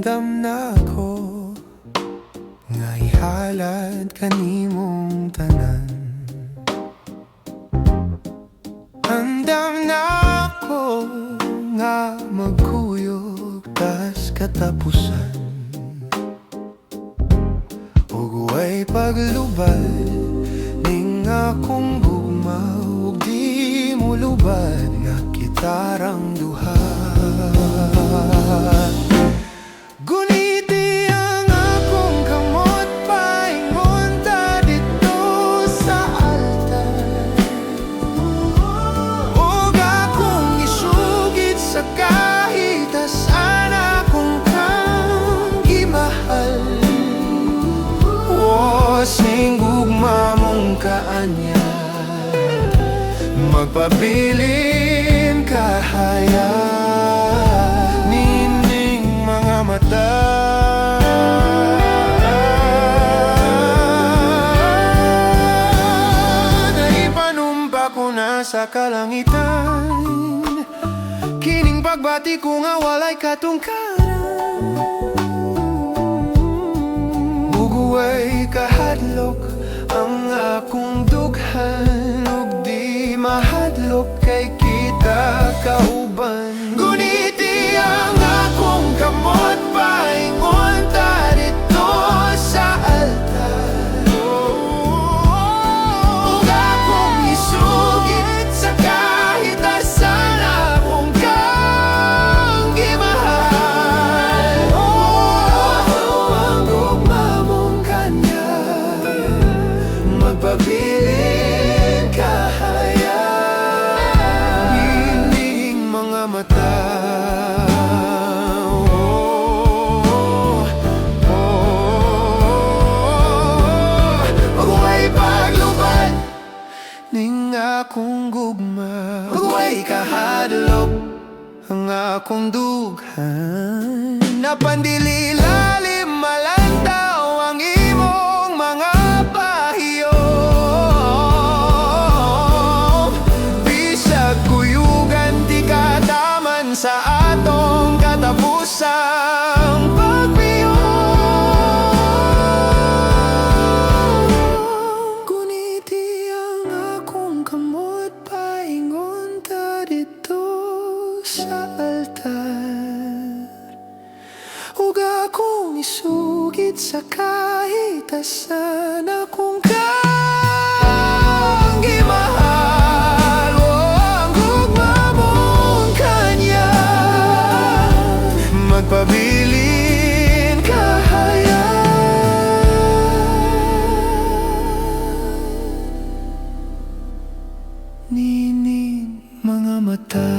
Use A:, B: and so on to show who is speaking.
A: Andam na ko nga ihalad kanimong tanan. Andam na ko nga magkuyog tas katapusan. Ug way paglubad ning akong gugma, ug di mo lubad nga kitarang duha. Guniti ang akong kamot, paingon ta dito sa altar. Ug akong isugid sa kahit asan akong kang gimahal. Sing gugma mong kaanya, magpabilin kahaya nining mga mata. Naipanumpa ko na sa kalangitan, kining pagbati ko nga walay katungkaran. Buguay kahadlok ang akong dughan, ug di mahadlok kay kita kauban. Guniti ang akong kamot, paingon ta dito sa altar. Ug akong isugid sa kahit asan akong kang gimahal. Ang gugma mong kanya, magpabilin kahaya nining mga mata. Magway paglubad ning akong gugma, magway kahadlok ang akong dughan. Napandili-lalim malantaw ang imong mga pahiyo. Bisag kuyugan di ka taman sa atong katapusang pagbiyo. Guniti ang akong kamot, paingon ta dito sa altar. Ug akong isugid sa kahit asan akong kang gimahal. Ang gugma mong kanya, magpabilin kahaya nining mga mata.